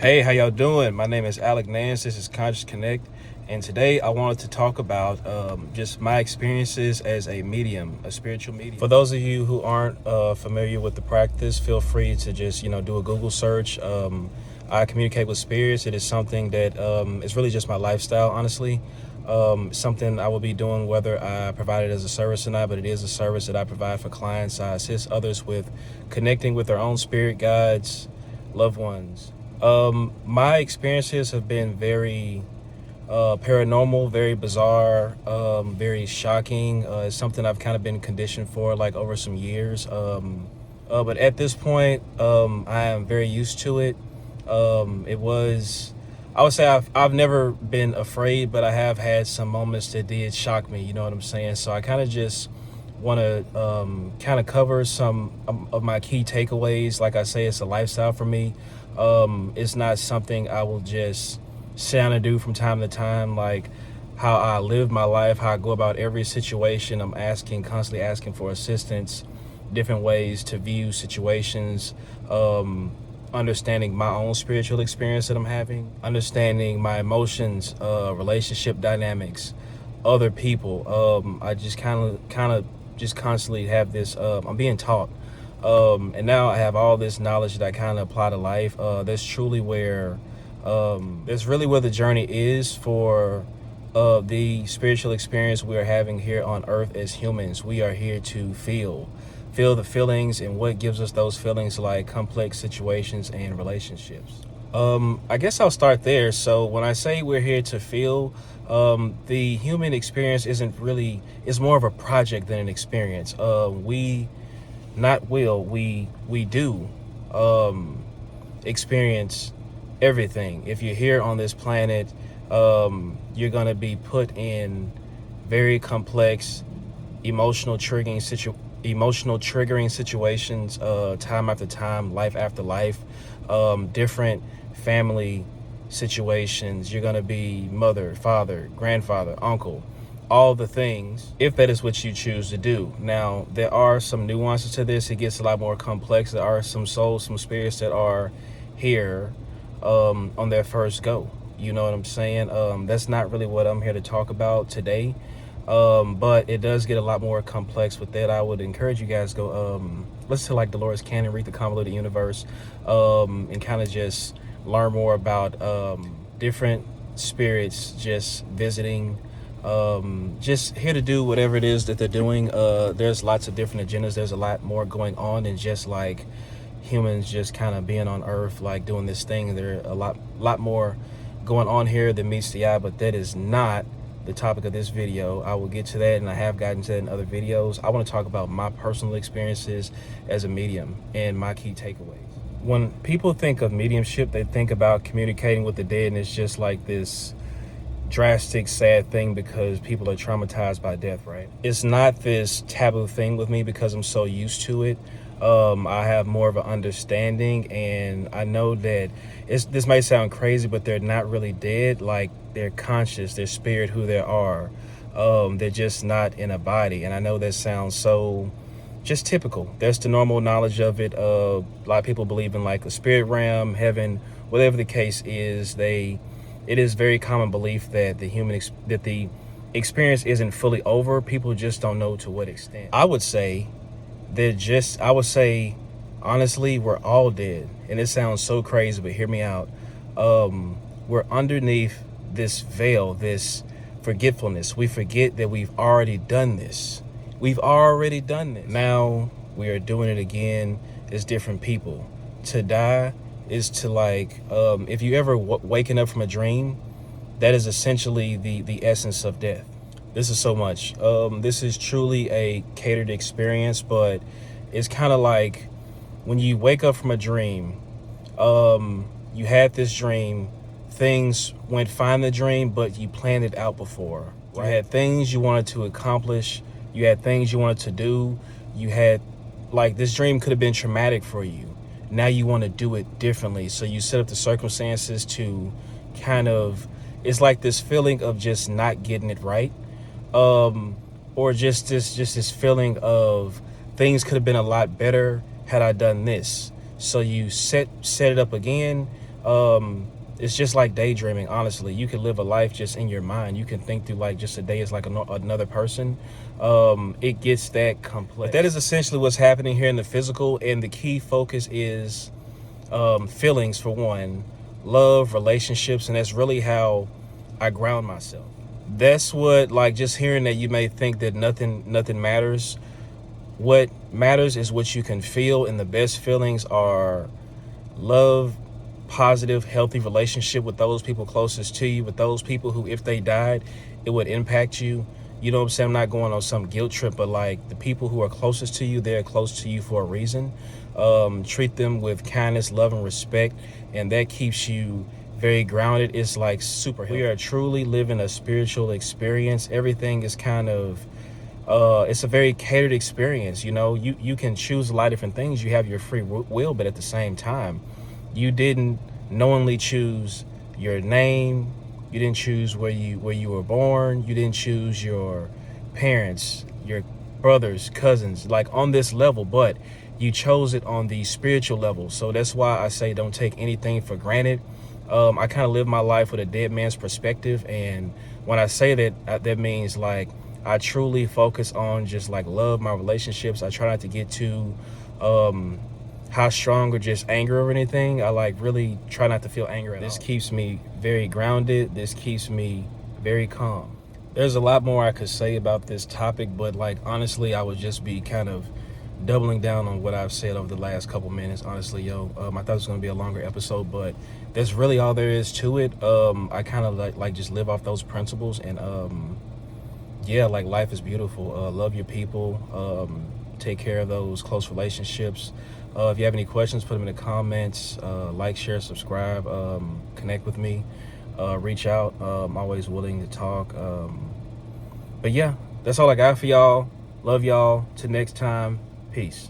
Hey, how y'all doing? My name is Alec Nance. This is Conscious Connect, and today I wanted to talk about just my experiences as a medium, a spiritual medium. For those of you who aren't familiar with the practice, feel free to just do a Google search. I communicate with spirits. It is something that is really just my lifestyle, honestly. Something I will be doing whether I provide it as a service or not, but it is a service that I provide for clients. I assist others with connecting with their own spirit guides, loved ones. My experiences have been very paranormal, very bizarre, very shocking. It's something I've kind of been conditioned for like over some years. But at this point, I am very used to it. I would say I've never been afraid, but I have had some moments that did shock me. You know what I'm saying? So I kind of just want to kind of cover some of my key takeaways. Like I say, it's a lifestyle for me. It's not something I will just sit down and do from time to time. Like how I live my life, how I go about every situation. I'm constantly asking for assistance, different ways to view situations, understanding my own spiritual experience that I'm having, understanding my emotions, relationship dynamics, other people. I just kind of just constantly have this, I'm being taught. And now I have all this knowledge that I kind of apply to life. That's really where the journey is for the spiritual experience we're having here on earth as humans. We are here to feel the feelings, and what gives us those feelings, like complex situations and relationships. I guess I'll start there. So when I say we're here to feel, the human experience is more of a project than an experience. We do experience everything. If you're here on this planet, you're going to be put in very complex emotional triggering situations, time after time, life after life, different family situations. You're going to be mother, father, grandfather, uncle, all the things, if that is what you choose to do. Now, there are some nuances to this. It gets a lot more complex. There are some souls, some spirits that are here on their first go. You know what I'm saying? That's not really what I'm here to talk about today. But it does get a lot more complex with that. I would encourage you guys to go listen to like Dolores Cannon, read The Convoluted Universe, and kind of just learn more about different spirits just visiting, just here to do whatever it is that they're doing. There's lots of different agendas. There's a lot more going on than just like humans just kind of being on earth, like doing this thing. There's a lot more going on here than meets the eye, but that is not the topic of this video. I will get to that, and I have gotten to that in other videos. I want to talk about my personal experiences as a medium and my key takeaways. When people think of mediumship, they think about communicating with the dead, and it's just like this drastic, sad thing because people are traumatized by death, right? It's not this taboo thing with me because I'm so used to it. I have more of an understanding, and I know that this may sound crazy, but they're not really dead. Like, they're conscious, they're spirit who they are. They're just not in a body. And I know that sounds so just typical. That's the normal knowledge of it. A lot of people believe in like a spirit realm, heaven, whatever the case is. It is very common belief that the experience isn't fully over. People just don't know to what extent. I would say honestly, we're all dead. And it sounds so crazy, but hear me out. We're underneath this veil, this forgetfulness. We forget that we've already done this. Now we are doing it again as different people. To die is to like, if you ever waking up from a dream, that is essentially the essence of death. This is so much. This is truly a catered experience, but it's kind of like when you wake up from a dream, you had this dream, things went fine in the dream, but you planned it out before. Right? You had things you wanted to accomplish. You had things you wanted to do. You had, like, this dream could have been traumatic for you. Now you want to do it differently. So you set up the circumstances to kind of, it's like this feeling of just not getting it right. Or just this feeling of things could have been a lot better had I done this. So you set it up again, It's just like daydreaming. Honestly, you can live a life just in your mind. You can think through like just a day as like another person. It gets that complex. But that is essentially what's happening here in the physical, and the key focus is feelings for one, love, relationships, and that's really how I ground myself. That's what, like, just hearing that you may think that nothing matters. What matters is what you can feel, and the best feelings are love, positive, healthy relationship with those people closest to you, with those people who, if they died, it would impact you. You know what I'm saying? I'm not going on some guilt trip, but like the people who are closest to you, they're close to you for a reason. Treat them with kindness, love, and respect, and that keeps you very grounded. It's like super healthy. We are truly living a spiritual experience. Everything is kind of it's a very catered experience. You know, you can choose a lot of different things. You have your free will, but at the same time, you didn't knowingly choose your name. You didn't choose where you were born. You didn't choose your parents, your brothers, cousins, like on this level, but you chose it on the spiritual level. So that's why I say don't take anything for granted. I kind of live my life with a dead man's perspective, and when I say that, that means like I truly focus on just like love, my relationships. I try not to get too high strong or just anger or anything. I like really try not to feel anger at all. This keeps me very grounded. This keeps me very calm. There's a lot more I could say about this topic, but like honestly, I would just be kind of doubling down on what I've said over the last couple minutes. Honestly, I thought it was going to be a longer episode, but that's really all there is to it. I kind of like just live off those principles, and yeah, like life is beautiful. Love your people. Take care of those close relationships. If you have any questions, put them in the comments. Like, share, subscribe, connect with me, reach out. I'm always willing to talk. But yeah, that's all I got for y'all. Love y'all. Till next time. Peace.